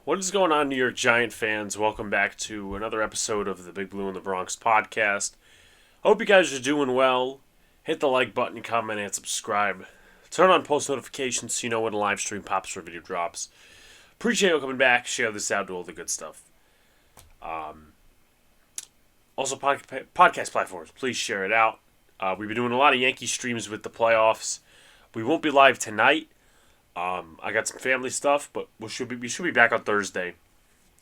What is going on, New York Giant fans? Welcome back to another episode of the Big Blue in the Bronx podcast. Hope you guys are doing well. Hit the like button, comment, and subscribe. Turn on post notifications so you know when a live stream pops or video drops. Appreciate you coming back. Share this out, do all the good stuff. Also, podcast platforms, please share it out. We've been doing a lot of Yankee streams with the playoffs. We won't be live tonight. I got some family stuff, but we should be back on Thursday.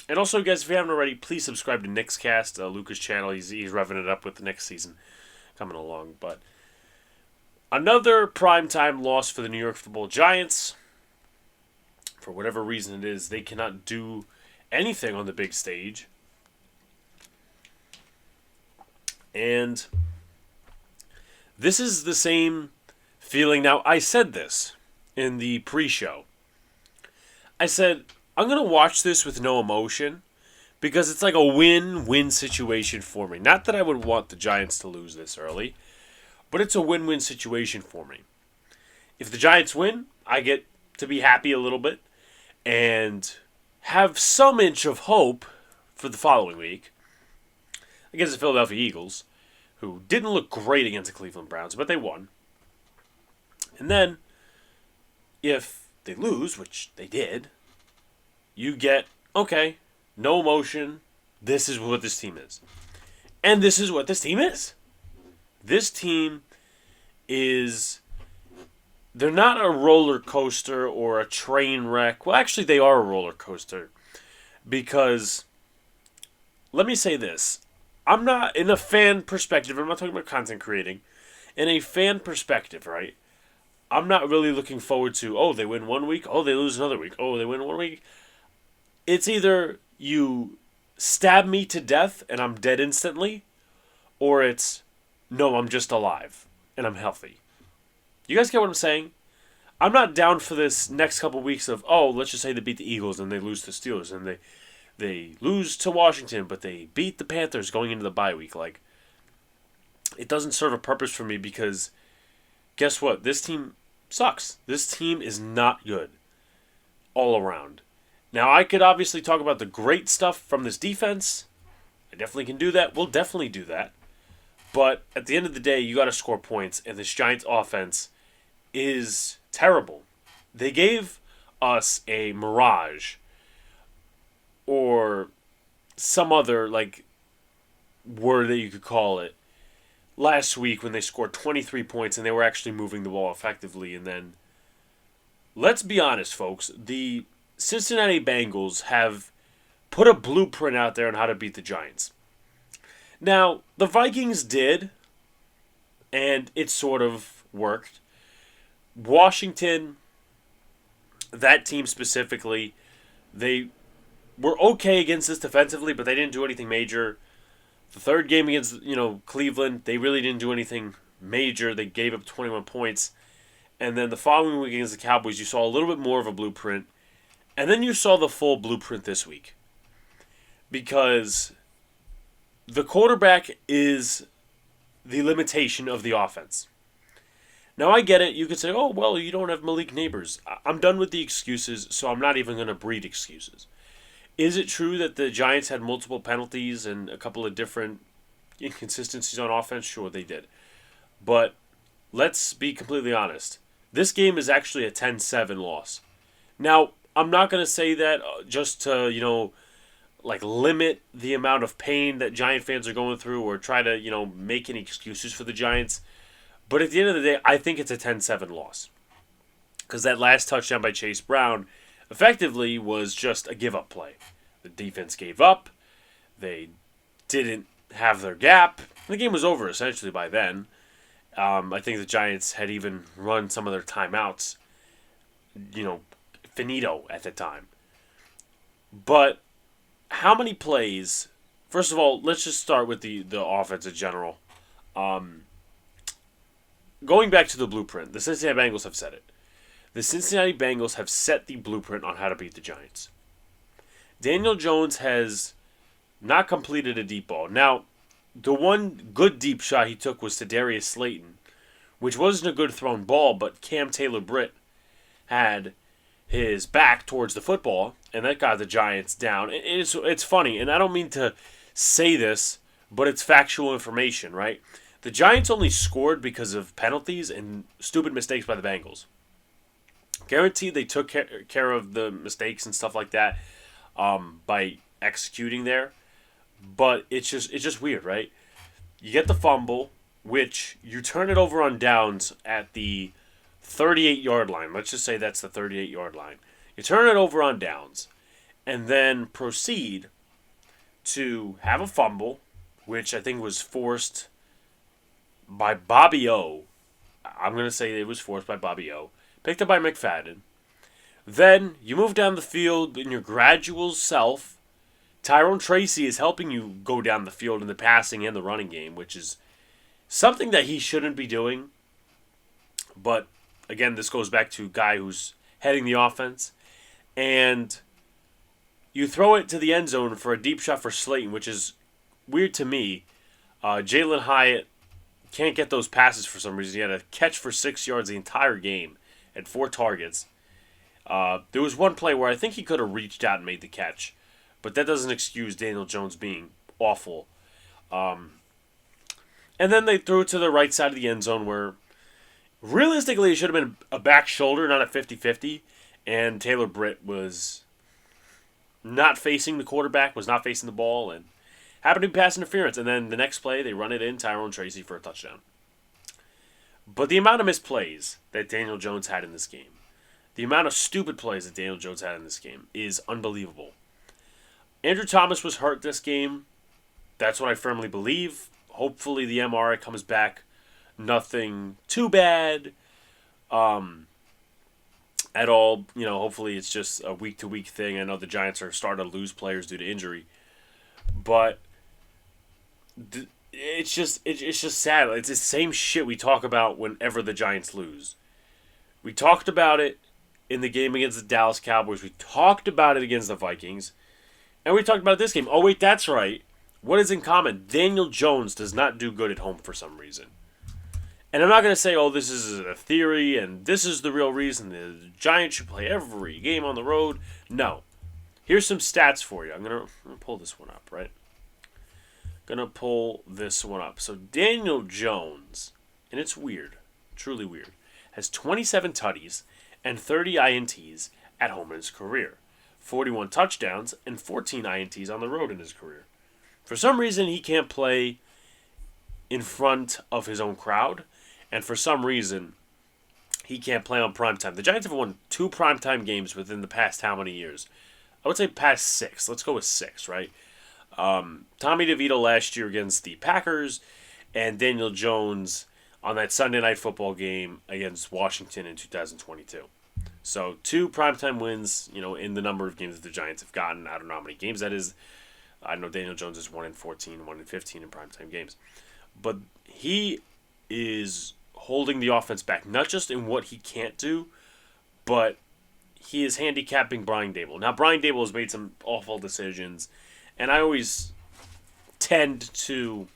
And also, guys, if you haven't already, please subscribe to Nick's Cast, Luca's channel. He's revving it up with the next season coming along. But another primetime loss for the New York Football Giants. For whatever reason it is, they cannot do anything on the big stage. And this is the same feeling. Now, I said this in the pre-show. I said, I'm going to watch this with no emotion because it's like a win-win situation for me. Not that I would want the Giants to lose this early, but it's a win-win situation for me. If the Giants win, I get to be happy a little bit and have some inch of hope for the following week against the Philadelphia Eagles, who didn't look great against the Cleveland Browns, but they won. And then, if they lose, which they did, you get, okay, no emotion. This is what this team is. And this is what this team is. This team is, they're not a roller coaster or a train wreck. Well, actually, they are a roller coaster. Because, let me say this. I'm not, in a fan perspective, I'm not talking about content creating. In a fan perspective, right? I'm not really looking forward to, oh, they win one week, oh, they lose another week, oh, they win one week. It's either you stab me to death and I'm dead instantly, or it's, no, I'm just alive and I'm healthy. You guys get what I'm saying? I'm not down for this next couple weeks of, oh, let's just say they beat the Eagles and they lose to Steelers and they lose to Washington, but they beat the Panthers going into the bye week. Like, it doesn't serve a purpose for me because guess what? This team sucks. This team is not good all around. Now, I could obviously talk about the great stuff from this defense. I definitely can do that. We'll definitely do that. But at the end of the day, you got to score points, and this Giants offense is terrible. They gave us a mirage or some other word that you could call it last week when they scored 23 points and they were actually moving the ball effectively. And then, let's be honest, folks, the Cincinnati Bengals have put a blueprint out there on how to beat the Giants. Now, the Vikings did, and it sort of worked. Washington, that team specifically, they were okay against us defensively, but they didn't do anything major. The third game against, Cleveland, they really didn't do anything major. They gave up 21 points. And then the following week against the Cowboys, you saw a little bit more of a blueprint. And then you saw the full blueprint this week. Because the quarterback is the limitation of the offense. Now, I get it. You could say, oh, well, you don't have Malik Neighbors. I'm done with the excuses, so I'm not even going to breed excuses. Is it true that the Giants had multiple penalties and a couple of different inconsistencies on offense? Sure, they did. But let's be completely honest. This game is actually a 10-7 loss. Now, I'm not going to say that just to, limit the amount of pain that Giant fans are going through or try to, make any excuses for the Giants. But at the end of the day, I think it's a 10-7 loss. Because that last touchdown by Chase Brown effectively was just a give-up play. The defense gave up. They didn't have their gap. The game was over essentially by then. I think the Giants had even run some of their timeouts, finito at the time. But how many plays? First of all, let's just start with the offense in general. Going back to the blueprint, the Cincinnati Bengals have said it. The Cincinnati Bengals have set the blueprint on how to beat the Giants. Daniel Jones has not completed a deep ball. Now, the one good deep shot he took was to Darius Slayton, which wasn't a good thrown ball, but Cam Taylor-Britt had his back towards the football, and that got the Giants down. It's funny, and I don't mean to say this, but it's factual information, right? The Giants only scored because of penalties and stupid mistakes by the Bengals. Guaranteed they took care of the mistakes and stuff like that by executing there. But it's just weird, right? You get the fumble, which you turn it over on downs at the 38-yard line. Let's just say that's the 38-yard line. You turn it over on downs, and then proceed to have a fumble, which I think was forced by Bobby O. I'm going to say it was forced by Bobby O. Picked up by McFadden. Then you move down the field in your gradual self. Tyrone Tracy is helping you go down the field in the passing and the running game, which is something that he shouldn't be doing. But again, this goes back to a guy who's heading the offense. And you throw it to the end zone for a deep shot for Slayton, which is weird to me. Jalen Hyatt can't get those passes for some reason. He had a catch for 6 yards the entire game at 4 targets. There was one play where I think he could have reached out and made the catch. But that doesn't excuse Daniel Jones being awful. And then they threw it to the right side of the end zone where realistically it should have been a back shoulder, not a 50-50. And Taylor Britt was not facing the quarterback, was not facing the ball, and happened to be pass interference. And then the next play, they run it in, Tyrone Tracy for a touchdown. But the amount of misplays that Daniel Jones had in this game, the amount of stupid plays that Daniel Jones had in this game is unbelievable. Andrew Thomas was hurt this game. That's what I firmly believe. Hopefully the MRI comes back. Nothing too bad at all. Hopefully it's just a week-to-week thing. I know the Giants are starting to lose players due to injury. But it's just sad. It's the same shit we talk about whenever the Giants lose. We talked about it in the game against the Dallas Cowboys. We talked about it against the Vikings. And we talked about this game. Oh, wait, that's right. What is in common? Daniel Jones does not do good at home for some reason. And I'm not going to say, oh, this is a theory and this is the real reason the Giants should play every game on the road. No. Here's some stats for you. I'm going to pull this one up, right? So Daniel Jones, and it's weird, truly weird, has 27 tutties and 30 INTs at home in his career. 41 touchdowns and 14 INTs on the road in his career. For some reason, he can't play in front of his own crowd, and for some reason, he can't play on primetime. The Giants have won 2 primetime games within the past how many years? I would say past 6. Let's go with 6, right? Tommy DeVito last year against the Packers, and Daniel Jones on that Sunday Night Football game against Washington in 2022. So 2 primetime wins, in the number of games that the Giants have gotten. I don't know how many games that is. I know Daniel Jones is 1-14, 1-15 in primetime games. But he is holding the offense back, not just in what he can't do, but he is handicapping Brian Daboll. Now, Brian Daboll has made some awful decisions, and I always tend to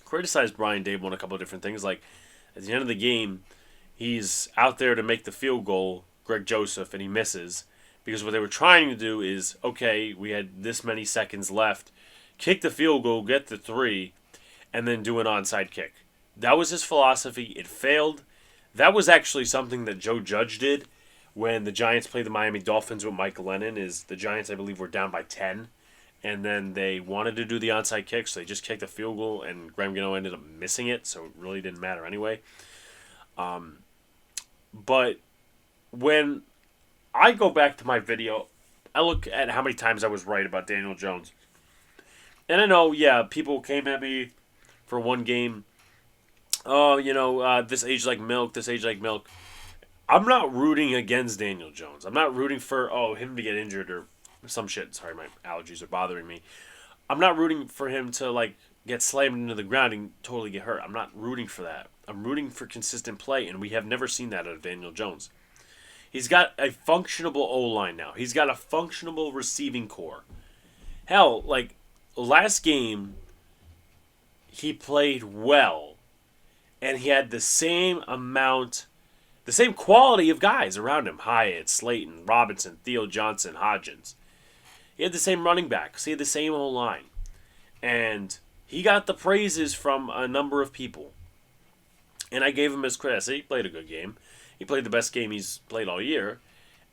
criticize Brian Daboll on a couple of different things. Like, at the end of the game, he's out there to make the field goal, Greg Joseph, and he misses. Because what they were trying to do is, okay, we had this many seconds left, kick the field goal, get the 3, and then do an onside kick. That was his philosophy. It failed. That was actually something that Joe Judge did when the Giants played the Miami Dolphins with Mike Lennon. Is the Giants, I believe, were down by 10, and then they wanted to do the onside kick, so they just kicked the field goal, and Graham Gano ended up missing it, so it really didn't matter anyway. But when I go back to my video, I look at how many times I was right about Daniel Jones. And I know, people came at me for one game. Oh, this age like milk, this age like milk. I'm not rooting against Daniel Jones. I'm not rooting for, him to get injured or some shit. Sorry, my allergies are bothering me. I'm not rooting for him to, get slammed into the ground and totally get hurt. I'm not rooting for that. I'm rooting for consistent play, and we have never seen that out of Daniel Jones. He's got a functionable O-line now. He's got a functionable receiving core. Hell, last game, he played well, and he had the same amount the same quality of guys around him. Hyatt, Slayton, Robinson, Theo Johnson, Hodgins. He had the same running backs. He had the same whole line. And he got the praises from a number of people. And I gave him his credit. I said he played a good game. He played the best game he's played all year.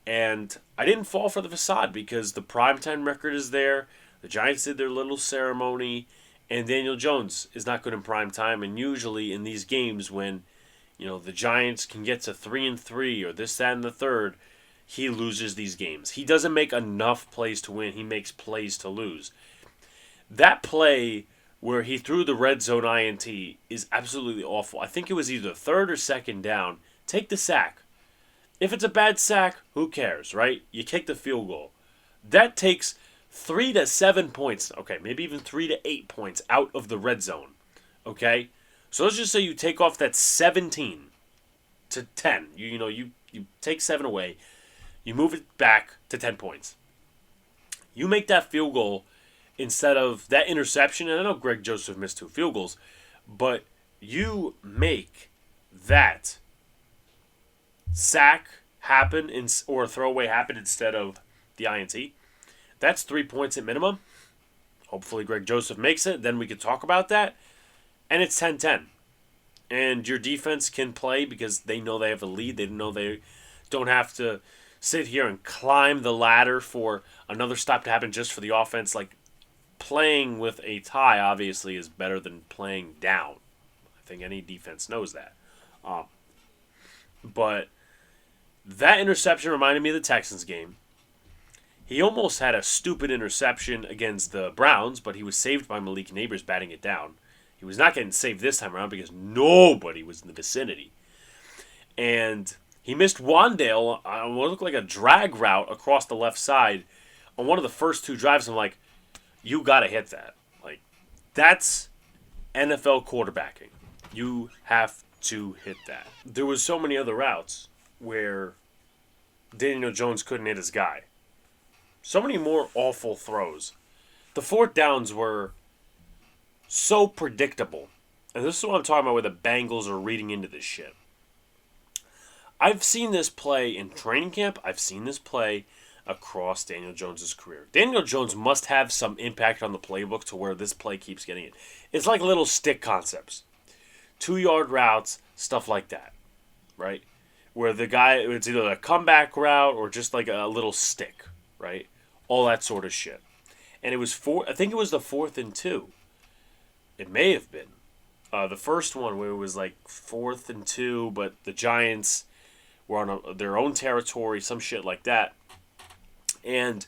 And I didn't fall for the facade because the primetime record is there. The Giants did their little ceremony. And Daniel Jones is not good in prime time. And usually in these games when, the Giants can get to 3-3 or this, that, and the third, he loses these games. He doesn't make enough plays to win. He makes plays to lose. That play where he threw the red zone INT is absolutely awful. I think it was either third or second down. Take the sack. If it's a bad sack, who cares, right? You kick the field goal. That takes 3 to 7 points, okay, maybe even 3 to 8 points out of the red zone, okay? So let's just say you take off that 17 to 10. You take 7 away. You move it back to 10 points. You make that field goal instead of that interception, and I know Greg Joseph missed 2 field goals, but you make that sack happen or throwaway happen instead of the INT. That's 3 points at minimum. Hopefully Greg Joseph makes it. Then we can talk about that. And it's 10-10. And your defense can play because they know they have a lead. They know they don't have to sit here and climb the ladder for another stop to happen just for the offense. Like, playing with a tie, obviously, is better than playing down. I think any defense knows that. But that interception reminded me of the Texans game. He almost had a stupid interception against the Browns, but he was saved by Malik Neighbors batting it down. He was not getting saved this time around because nobody was in the vicinity. And he missed Wandale on what looked like a drag route across the left side on one of the first 2 drives. I'm like, you got to hit that. Like, that's NFL quarterbacking. You have to hit that. There was so many other routes where Daniel Jones couldn't hit his guy. So many more awful throws. The 4th downs were so predictable. And this is what I'm talking about where the Bengals are reading into this shit. I've seen this play in training camp. I've seen this play across Daniel Jones' career. Daniel Jones must have some impact on the playbook to where this play keeps getting it. It's like little stick concepts. 2-yard routes, stuff like that. Right? Where the guy, it's either a comeback route or just like a little stick. Right? All that sort of shit. And it was I think it was the 4th and 2. It may have been. The first one where it was like 4th and 2, but the Giants were on their own territory, some shit like that. And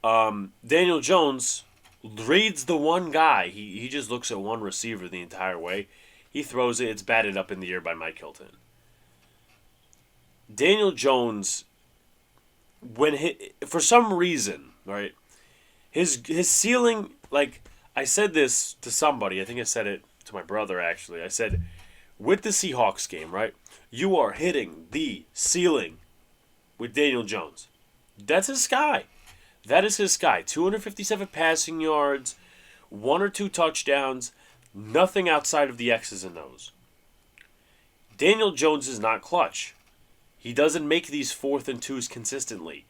Daniel Jones reads the one guy. He just looks at one receiver the entire way. He throws it. It's batted up in the air by Mike Hilton. Daniel Jones, for some reason, right, his ceiling, like, I said this to somebody. I think I said it to my brother, actually. I said, with the Seahawks game, right, you are hitting the ceiling with Daniel Jones. That's his sky. That is his sky. 257 passing yards, 1 or 2 touchdowns, nothing outside of the X's and O's. Daniel Jones is not clutch. He doesn't make these 4th and 2s consistently.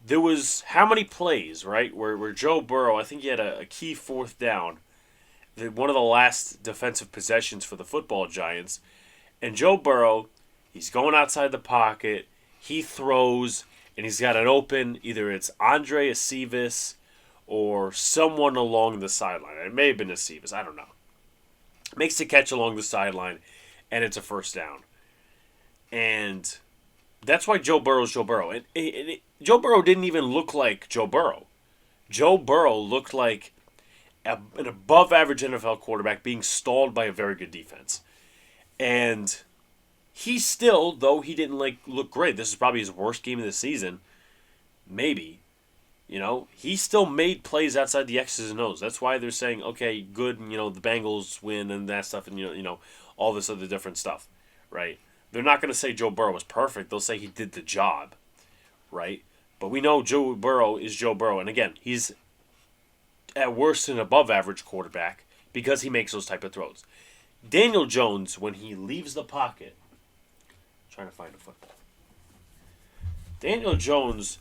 There was how many plays, right, where Joe Burrow, I think he had a key 4th down, one of the last defensive possessions for the football Giants, and Joe Burrow, he's going outside the pocket, he throws, and he's got an open, either it's Andre Aceves or someone along the sideline. It may have been Aceves, I don't know. Makes the catch along the sideline, and it's a 1st down. And that's why Joe Burrow's Joe Burrow. And Joe Burrow didn't even look like Joe Burrow. Joe Burrow looked like an above-average NFL quarterback being stalled by a very good defense. And he still, though he didn't look great, this is probably his worst game of the season, maybe, he still made plays outside the X's and O's. That's why they're saying, okay, good, the Bengals win and that stuff and, all this other different stuff, right? They're not going to say Joe Burrow was perfect. They'll say he did the job, right? But we know Joe Burrow is Joe Burrow. And again, he's at worst an above-average quarterback because he makes those type of throws. Daniel Jones, when he leaves the pocket, trying to find a football. Daniel Jones,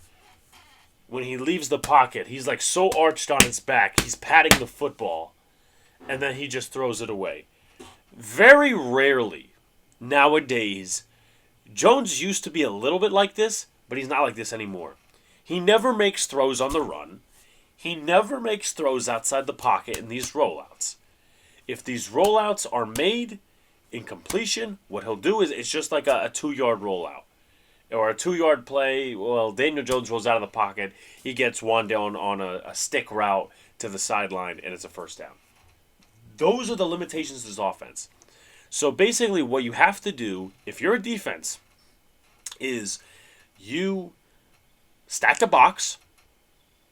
when he leaves the pocket, he's like so arched on his back, he's patting the football, and then he just throws it away. Very rarely nowadays, Jones used to be a little bit like this, but he's not like this anymore. He never makes throws on the run. He never makes throws outside the pocket in these rollouts. If these rollouts are made in completion, what he'll do is it's just like a 2-yard rollout. Or a 2-yard play. Well, Daniel Jones rolls out of the pocket. He gets one down on a stick route to the sideline, and it's a first down. Those are the limitations of his offense. So basically what you have to do, if you're a defense, is you stack the box.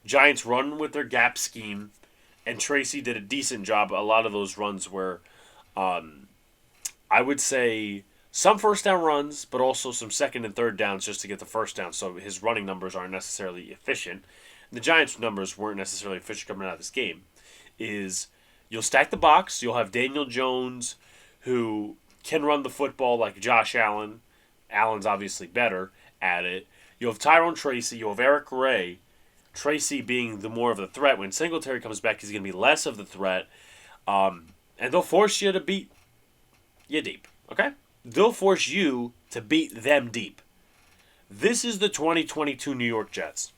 Giants run with their gap scheme, and Tracy did a decent job. A lot of those runs were, I would say, some first down runs, but also some second and third downs just to get the first down. So his running numbers aren't necessarily efficient. The Giants' numbers weren't necessarily efficient coming out of this game. Is you'll stack the box. You'll have Daniel Jones, who can run the football like Josh Allen. Allen's obviously better at it. You'll have Tyrone Tracy. You'll have Eric Ray. Tracy being the more of the threat. When Singletary comes back, he's going to be less of the threat. And they'll force you to beat you deep. Okay? They'll force you to beat them deep. This is the 2022 New York Jets.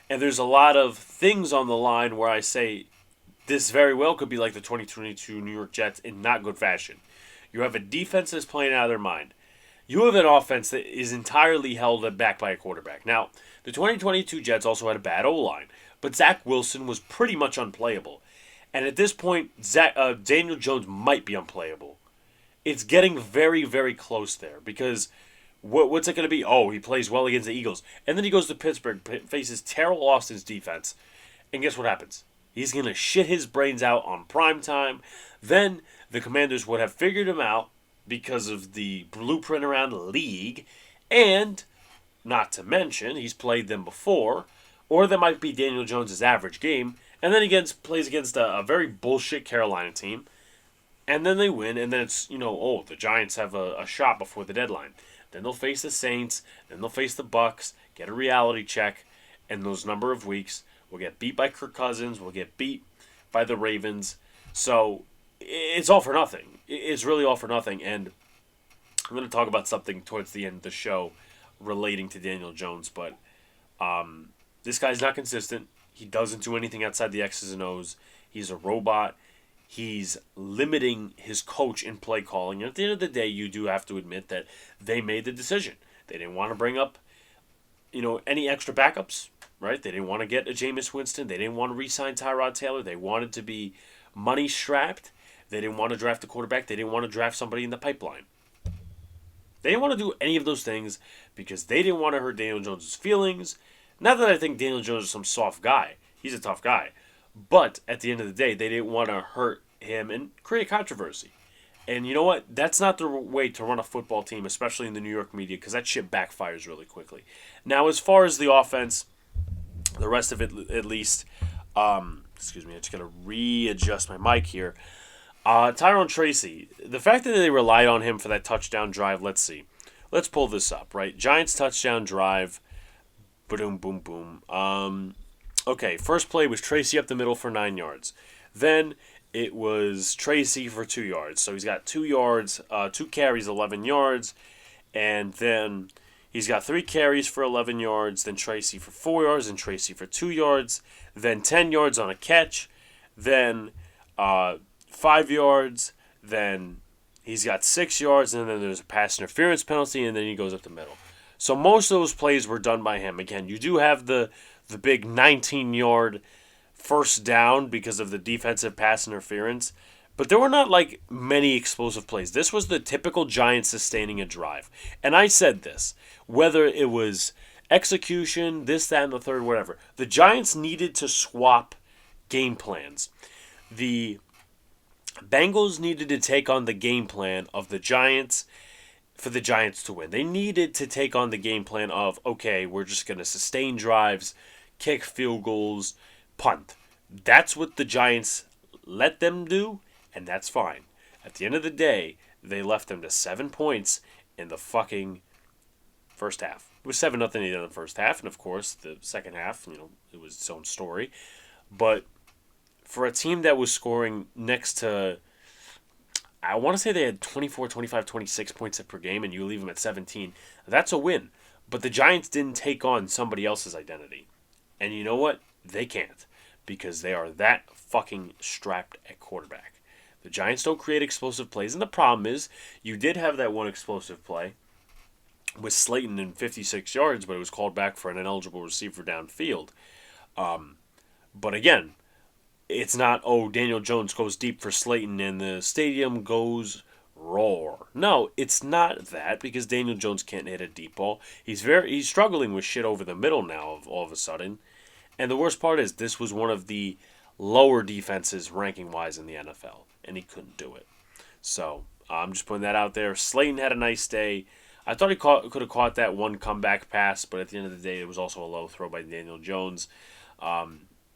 And there's a lot of things on the line where I say this very well could be like the 2022 New York Jets in not good fashion. You have a defense that's playing out of their mind. You have an offense that is entirely held back by a quarterback. Now, the 2022 Jets also had a bad O-line, but Zach Wilson was pretty much unplayable. And at this point, Daniel Jones might be unplayable. It's getting very, very close there because what's it going to be? Oh, he plays well against the Eagles. And then he goes to Pittsburgh, faces Terrell Austin's defense. And guess what happens? He's going to shit his brains out on primetime. Then the Commanders would have figured him out because of the blueprint around the league. And, not to mention, he's played them before. Or that might be Daniel Jones' average game. And then he plays against a very bullshit Carolina team. And then they win. And then it's, the Giants have a shot before the deadline. Then they'll face the Saints. Then they'll face the Bucks. Get a reality check. And those number of weeks, we'll get beat by Kirk Cousins. We'll get beat by the Ravens. So it's all for nothing. It's really all for nothing. And I'm going to talk about something towards the end of the show relating to Daniel Jones. But this guy's not consistent. He doesn't do anything outside the X's and O's. He's a robot. He's limiting his coach in play calling. And at the end of the day, you do have to admit that they made the decision. They didn't want to bring up, any extra backups, right? They didn't want to get a Jameis Winston. They didn't want to re-sign Tyrod Taylor. They wanted to be money strapped. They didn't want to draft a quarterback. They didn't want to draft somebody in the pipeline. They didn't want to do any of those things because they didn't want to hurt Daniel Jones' feelings. Not that I think Daniel Jones is some soft guy. He's a tough guy. But at the end of the day, they didn't want to hurt him and create controversy. And you know what? That's not the way to run a football team, especially in the New York media, because that shit backfires really quickly. Now, as far as the offense, the rest of it at least, excuse me, I just got to readjust my mic here. Tyrone Tracy, the fact that they relied on him for that touchdown drive, let's see. Let's pull this up, right? Giants touchdown drive, boom, boom, boom. Okay, first play was Tracy up the middle for 9 yards. Then it was Tracy for 2 yards. So he's got 2 yards, 2 carries, 11 yards. And then he's got 3 carries for 11 yards. Then Tracy for 4 yards and Tracy for 2 yards. Then 10 yards on a catch. Then 5 yards. Then he's got 6 yards. And then there's a pass interference penalty. And then he goes up the middle. So most of those plays were done by him. Again, you do have the big 19-yard first down because of the defensive pass interference. But there were not like many explosive plays. This was the typical Giants sustaining a drive. And I said this, whether it was execution, this, that, and the third, whatever. The Giants needed to swap game plans. The Bengals needed to take on the game plan of the Giants for the Giants to win. They needed to take on the game plan of, okay, we're just going to sustain drives, kick field goals, punt. That's what the Giants let them do, and that's fine. At the end of the day, they left them to 7 points in the fucking first half. It was 7-0 in the first half, and of course, the second half, it was its own story. But for a team that was scoring next to, I want to say they had 24, 25, 26 points per game, and you leave them at 17, that's a win. But the Giants didn't take on somebody else's identity. And you know what? They can't, because they are that fucking strapped at quarterback. The Giants don't create explosive plays, and the problem is, you did have that one explosive play with Slayton in 56 yards, but it was called back for an ineligible receiver downfield. But again, it's not, Daniel Jones goes deep for Slayton and the stadium goes roar. No, it's not that, because Daniel Jones can't hit a deep ball. He's struggling with shit over the middle now all of a sudden. And the worst part is, this was one of the lower defenses ranking-wise in the NFL, and he couldn't do it. So, I'm just putting that out there. Slayton had a nice day. I thought he could have caught that one comeback pass, but at the end of the day, it was also a low throw by Daniel Jones.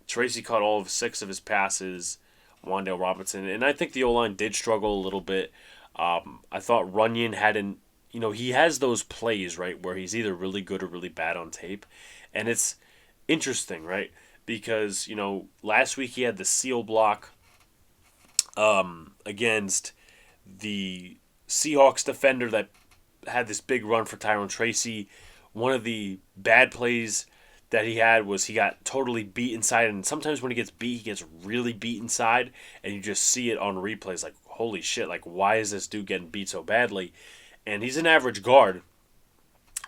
Tracy caught all 6 of his passes, Wan'Dale Robinson, and I think the O-line did struggle a little bit. I thought Runyon hadn't, he has those plays, right, where he's either really good or really bad on tape, and it's interesting, right, because, last week he had the seal block against the Seahawks defender that had this big run for Tyrone Tracy. One of the bad plays that he had was he got totally beat inside, and sometimes when he gets beat, he gets really beat inside, and you just see it on replays, like, holy shit, like, why is this dude getting beat so badly? And he's an average guard,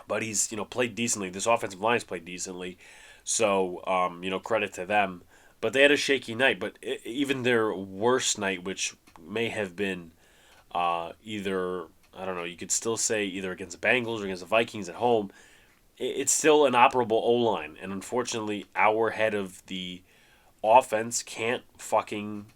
but he's, played decently. This offensive line's played decently, so, credit to them. But they had a shaky night, but even their worst night, which may have been either, I don't know, you could still say either against the Bengals or against the Vikings at home, it's still an operable O-line. And unfortunately, our head of the offense can't fucking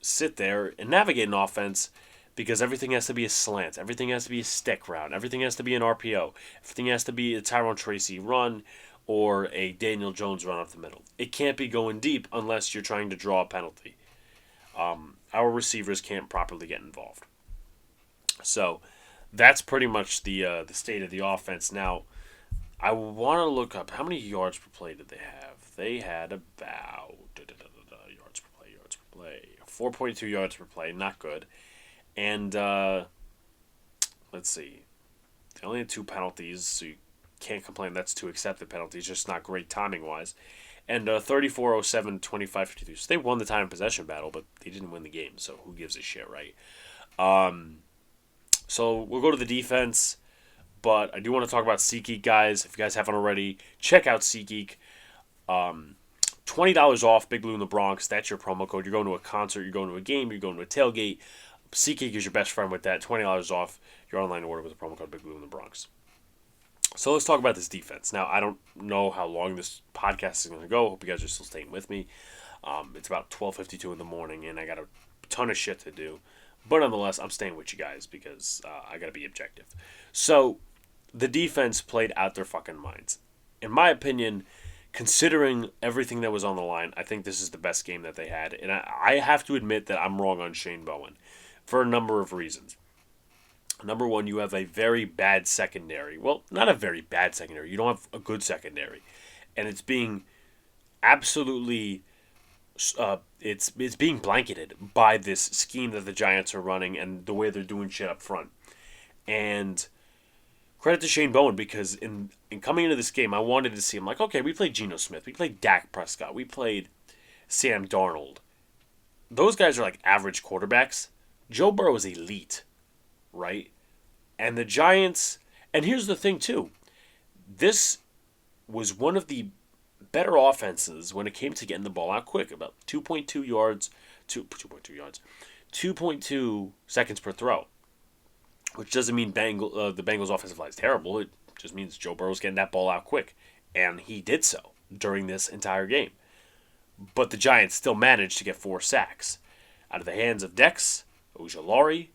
sit there and navigate an offense, because everything has to be a slant. Everything has to be a stick route. Everything has to be an RPO. Everything has to be a Tyrone Tracy run or a Daniel Jones run up the middle. It can't be going deep unless you're trying to draw a penalty. Our receivers can't properly get involved. So that's pretty much the state of the offense. Now, I want to look up how many yards per play did they have. They had about yards per play, 4.2 yards per play, not good. And let's see, they only had 2 penalties, so you can't complain. That's 2 accepted penalties, just not great timing wise. And 34-07, 25-52. So they won the time and possession battle, but they didn't win the game. So who gives a shit, right? So we'll go to the defense. But I do want to talk about SeatGeek, guys. If you guys haven't already, check out SeatGeek. $20 off, Big Blue in the Bronx. That's your promo code. You're going to a concert, you're going to a game, you're going to a tailgate. SeatGeek is your best friend with that. $20 off your online order with the promo code Big Blue in the Bronx. So let's talk about this defense. Now, I don't know how long this podcast is going to go. Hope you guys are still staying with me. It's about 12:52 in the morning, and I got a ton of shit to do. But nonetheless, I'm staying with you guys because I got to be objective. So, the defense played out their fucking minds. In my opinion, considering everything that was on the line, I think this is the best game that they had. And I have to admit that I'm wrong on Shane Bowen for a number of reasons. Number one, you have a very bad secondary. Well, not a very bad secondary. You don't have a good secondary. And it's being absolutely... it's being blanketed by this scheme that the Giants are running and the way they're doing shit up front. And credit to Shane Bowen, because in coming into this game, I wanted to see him like, okay, we played Geno Smith. We played Dak Prescott. We played Sam Darnold. Those guys are like average quarterbacks. Joe Burrow is elite, right? And the Giants, and here's the thing too, this was one of the better offenses when it came to getting the ball out quick, about 2.2 yards, 2.2 seconds per throw, which doesn't mean the Bengals offensive line is terrible. It just means Joe Burrow's getting that ball out quick, and he did so during this entire game. But the Giants still managed to get 4 sacks out of the hands of Dex, Ojulari,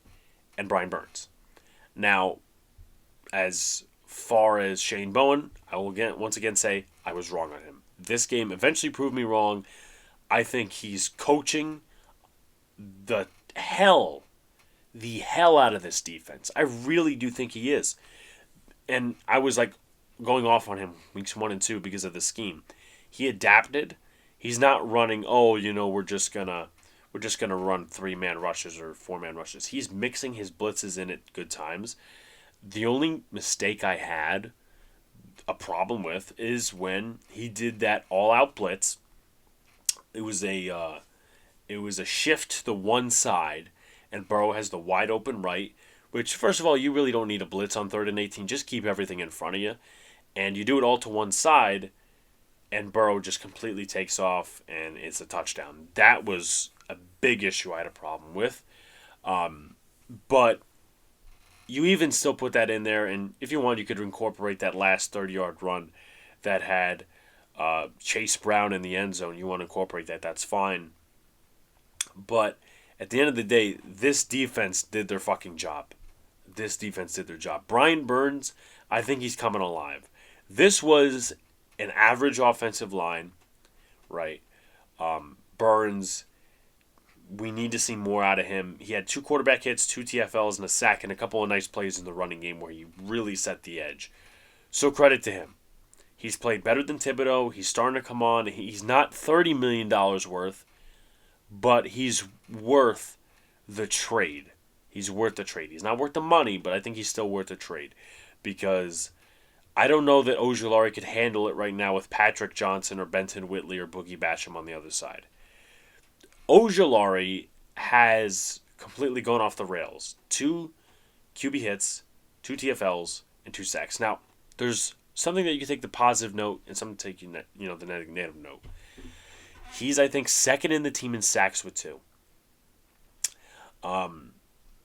and Brian Burns. Now, as far as Shane Bowen, I will once again say I was wrong on him. This game eventually proved me wrong. I think he's coaching the hell the hell out of this defense. I really do think he is. And I was like going off on him weeks 1 and 2 because of the scheme. He adapted. He's not running, we're just gonna run 3-man rushes or 4-man rushes. He's mixing his blitzes in at good times. The only mistake I had a problem with is when he did that all-out blitz. It was a shift to the one side, and Burrow has the wide open right. Which, first of all, you really don't need a blitz on 3rd and 18. Just keep everything in front of you, and you do it all to one side, and Burrow just completely takes off, and it's a touchdown. That was a big issue I had a problem with. But you even still put that in there, and if you want, you could incorporate that last 30-yard run that had Chase Brown in the end zone. You want to incorporate that, that's fine. But at the end of the day, this defense did their fucking job. This defense did their job. Brian Burns, I think he's coming alive. This was an average offensive line, right? Burns, we need to see more out of him. He had 2 quarterback hits, 2 TFLs, and a sack, and a couple of nice plays in the running game where he really set the edge. So credit to him. He's played better than Thibodeau. He's starting to come on. He's not $30 million worth, but he's worth the trade. He's worth the trade. He's not worth the money, but I think he's still worth the trade because I don't know that Ojulari could handle it right now with Patrick Johnson or Benton Whitley or Boogie Basham on the other side. Ojulari has completely gone off the rails. 2 QB hits, 2 TFLs, and 2 sacks. Now, there's something that you can take the positive note and something to take the negative note. He's, I think, second in the team in sacks with 2.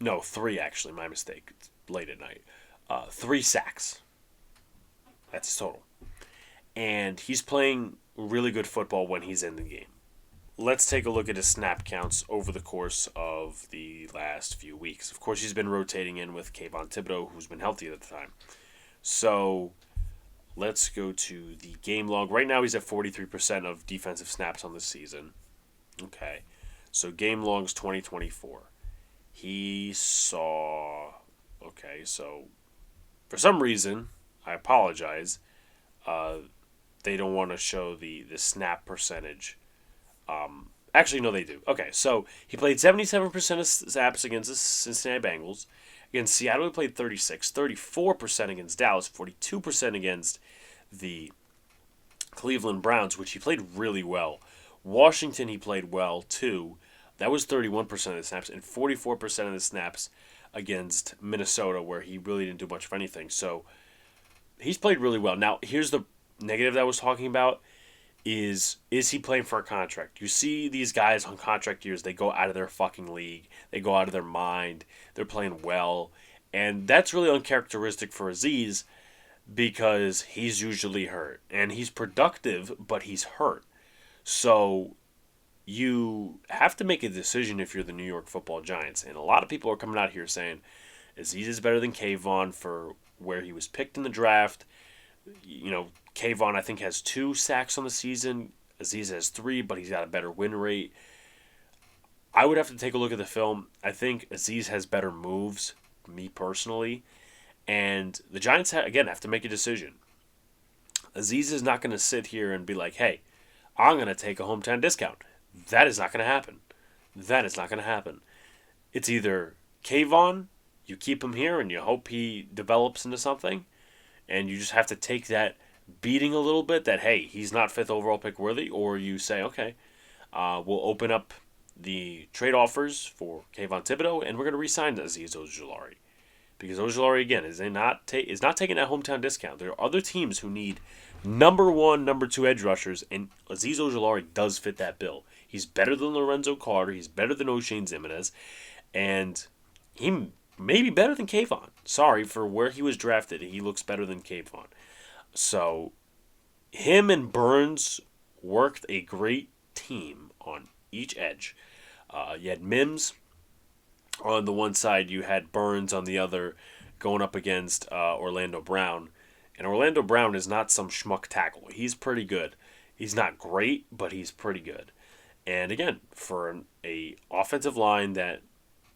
No, 3 actually. My mistake. It's late at night. 3 sacks. That's his total. And he's playing really good football when he's in the game. Let's take a look at his snap counts over the course of the last few weeks. Of course, he's been rotating in with Kayvon Thibodeau, who's been healthy at the time. So let's go to the game log. Right now, he's at 43% of defensive snaps on the season. Okay. So game logs 2024. He saw... Okay, so for some reason, I apologize, they don't want to show the snap percentage. Actually, no, they do. Okay, so he played 77% of snaps against the Cincinnati Bengals. Against Seattle, he played 36, 34% against Dallas, 42% against the Cleveland Browns, which he played really well. Washington, he played well, too. That was 31% of the snaps, and 44% of the snaps against Minnesota, where he really didn't do much of anything. So he's played really well. Now, here's the negative that I was talking about. Is he playing for a contract? You see these guys on contract years, they go out of their fucking league. They go out of their mind. They're playing well. And that's really uncharacteristic for Azeez because he's usually hurt. And he's productive, but he's hurt. So you have to make a decision if you're the New York Football Giants. And a lot of people are coming out here saying Azeez is better than Kayvon for where he was picked in the draft. Kayvon, I think, has 2 sacks on the season. Azeez has 3, but he's got a better win rate. I would have to take a look at the film. I think Azeez has better moves, me personally. And the Giants, again, have to make a decision. Azeez is not going to sit here and be like, hey, I'm going to take a hometown discount. That is not going to happen. That is not going to happen. It's either Kayvon, you keep him here and you hope he develops into something, and you just have to take that beating a little bit that, hey, he's not 5th overall pick worthy, or you say, okay, we'll open up the trade offers for Kayvon Thibodeau, and we're going to re-sign Azeez Ojulari. Because Ojulari, again, is not taking that hometown discount. There are other teams who need number 1, number 2 edge rushers, and Azeez Ojulari does fit that bill. He's better than Lorenzo Carter. He's better than O'Shane Zimenez. And he may be better than Kayvon. Sorry, for where he was drafted, he looks better than Kayvon. So, him and Burns worked a great team on each edge. You had Mims on the one side, you had Burns on the other, going up against Orlando Brown. And Orlando Brown is not some schmuck tackle. He's pretty good. He's not great, but he's pretty good. And again, for a offensive line that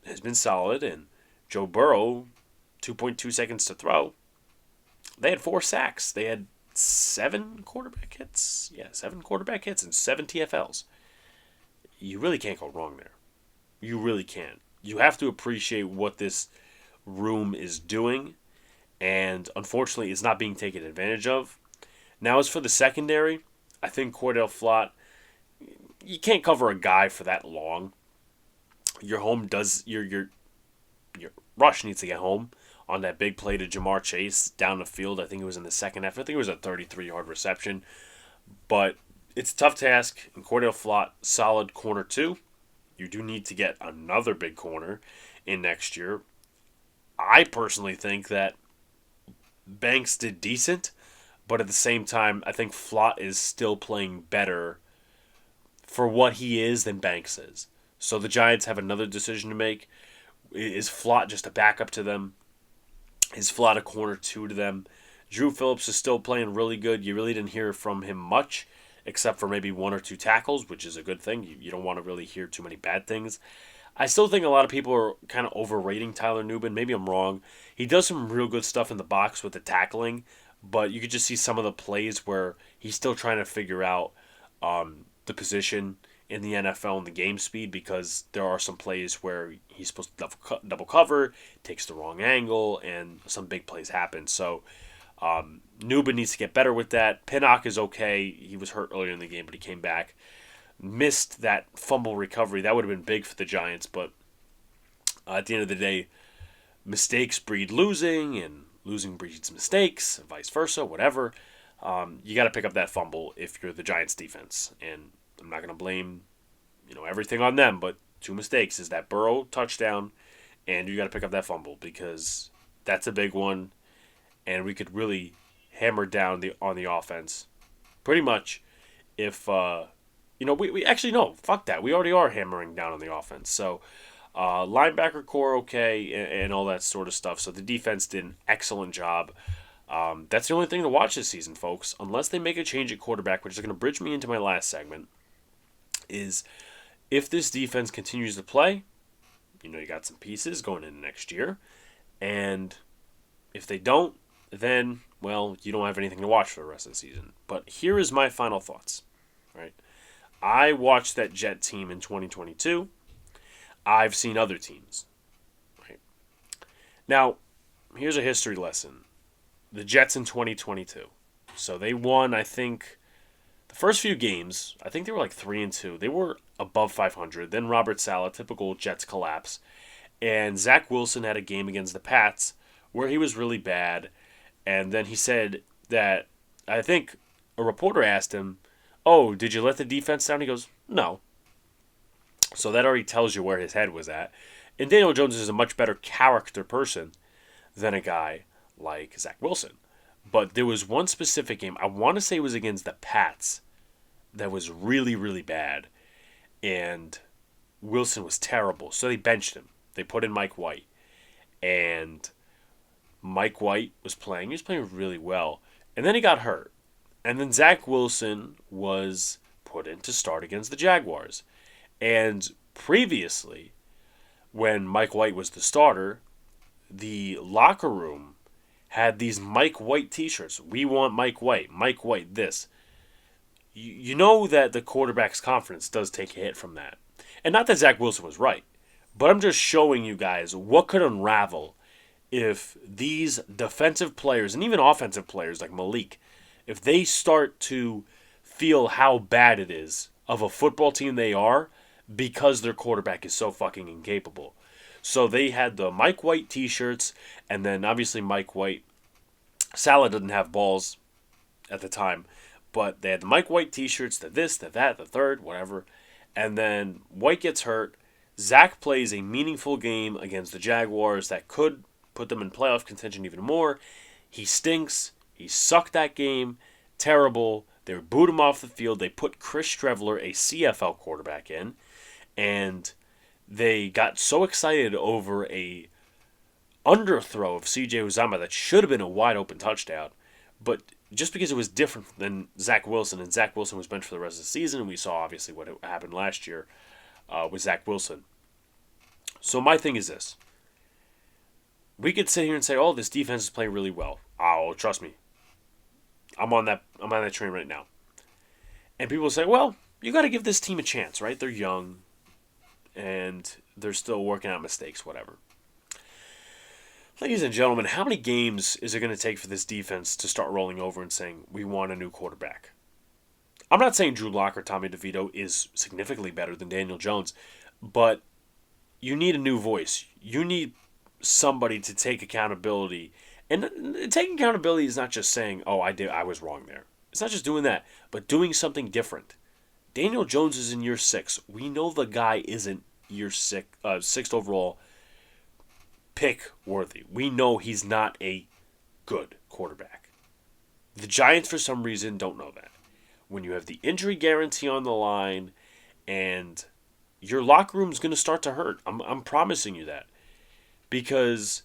has been solid, and Joe Burrow, 2.2 seconds to throw. They had 4 sacks. They had 7 quarterback hits. Yeah, 7 quarterback hits and 7 TFLs. You really can't go wrong there. You really can't. You have to appreciate what this room is doing, and unfortunately, it's not being taken advantage of. Now, as for the secondary, I think Cordell Flott, you can't cover a guy for that long. Your rush needs to get home on that big play to Jamar Chase down the field. I think it was in the second half. I think it was a 33-yard reception. But it's a tough task. And Cordell Flott, solid corner 2. You do need to get another big corner in next year. I personally think that Banks did decent, but at the same time, I think Flott is still playing better for what he is than Banks is. So the Giants have another decision to make. Is Flott just a backup to them? Is Flott a corner 2 to them? Drew Phillips is still playing really good. You really didn't hear from him much, except for maybe 1 or 2 tackles, which is a good thing. You don't want to really hear too many bad things. I still think a lot of people are kind of overrating Tyler Nubin. Maybe I'm wrong. He does some real good stuff in the box with the tackling, but you could just see some of the plays where he's still trying to figure out the position in the NFL and the game speed, because there are some plays where he's supposed to double cover, takes the wrong angle, and some big plays happen. So Nubin needs to get better with that. Pinnock is okay. He was hurt earlier in the game, but he came back. Missed that fumble recovery. That would have been big for the Giants, but at the end of the day, mistakes breed losing, and losing breeds mistakes, and vice versa, whatever. You got to pick up that fumble if you're the Giants defense. And I'm not going to blame everything on them, but 2 mistakes is that Burrow touchdown, and you got to pick up that fumble, because that's a big one, and we could really hammer down on the offense pretty much if we actually, no, fuck that. We already are hammering down on the offense. So linebacker core okay, and all that sort of stuff. So the defense did an excellent job. That's the only thing to watch this season, folks, unless they make a change at quarterback, which is going to bridge me into my last segment, is if this defense continues to play, you got some pieces going into next year, and if they don't, then, well, you don't have anything to watch for the rest of the season. But here is my final thoughts, right? I watched that Jet team in 2022. I've seen other teams, right? Now, here's a history lesson. The Jets in 2022. So they won, I think, the first few games. I think they were like 3-2. They were above 500. Then Robert Saleh, typical Jets collapse. And Zach Wilson had a game against the Pats where he was really bad. And then he said that, I think a reporter asked him, "Oh, did you let the defense down?" He goes, "No." So that already tells you where his head was at. And Daniel Jones is a much better character person than a guy like Zach Wilson. But there was one specific game, I want to say it was against the Pats, that was really, really bad. And Wilson was terrible. So they benched him. They put in Mike White. And Mike White was playing. He was playing really well. And then he got hurt. And then Zach Wilson was put in to start against the Jaguars. And previously, when Mike White was the starter, the locker room had these Mike White t-shirts. We want Mike White this. You know that the quarterback's confidence does take a hit from that. And not that Zach Wilson was right, but I'm just showing you guys what could unravel if these defensive players, and even offensive players like Malik, if they start to feel how bad it is of a football team they are because their quarterback is so fucking incapable. So they had the Mike White t-shirts, and then obviously Mike White, Saleh didn't have balls at the time, but they had the Mike White t-shirts, the this, the that, the third, whatever. And then White gets hurt. Zach plays a meaningful game against the Jaguars that could put them in playoff contention even more. He stinks. He sucked that game. Terrible. They booed him off the field. They put Chris Streveler, a CFL quarterback, in. And they got so excited over a underthrow of C.J. Uzomah that should have been a wide open touchdown. But just because it was different than Zach Wilson, and Zach Wilson was benched for the rest of the season, and we saw obviously what happened last year with Zach Wilson. So my thing is this. We could sit here and say, oh, this defense is playing really well. Oh, trust me. I'm on that train right now. And people say, well, you got to give this team a chance, right? They're young and they're still working out mistakes, whatever. Ladies and gentlemen, how many games is it going to take for this defense to start rolling over and saying, we want a new quarterback? I'm not saying Drew Lock or Tommy DeVito is significantly better than Daniel Jones, but you need a new voice. You need somebody to take accountability. And taking accountability is not just saying, oh, I was wrong there. It's not just doing that, but doing something different. Daniel Jones is in year 6. We know the guy isn't sixth overall pick worthy. We know he's not a good quarterback. The Giants, for some reason, don't know that. When you have the injury guarantee on the line and your locker room's going to start to hurt. I'm promising you that. Because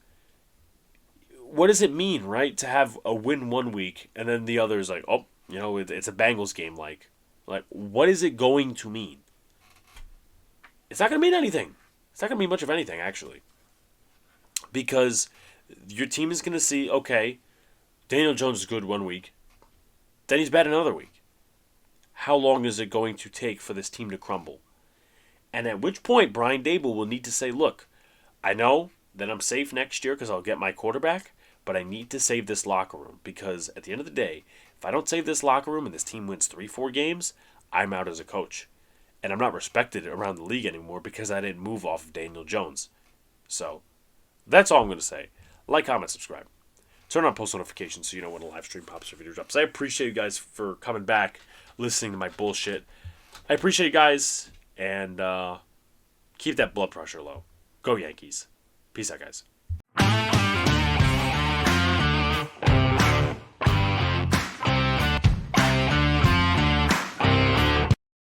what does it mean, right, to have a win one week and then the other is like, oh, it's a Bengals game. Like, what is it going to mean? It's not going to mean anything. It's not going to mean much of anything, actually. Because your team is going to see, okay, Daniel Jones is good one week. Then he's bad another week. How long is it going to take for this team to crumble? And at which point, Brian Daboll will need to say, look, I know that I'm safe next year because I'll get my quarterback, but I need to save this locker room because at the end of the day, if I don't save this locker room and this team wins 3-4 games, I'm out as a coach. And I'm not respected around the league anymore because I didn't move off of Daniel Jones. So, that's all I'm going to say. Like, comment, subscribe. Turn on post notifications so you know when a live stream pops or video drops. I appreciate you guys for coming back, listening to my bullshit. I appreciate you guys, and keep that blood pressure low. Go Yankees. Peace out, guys.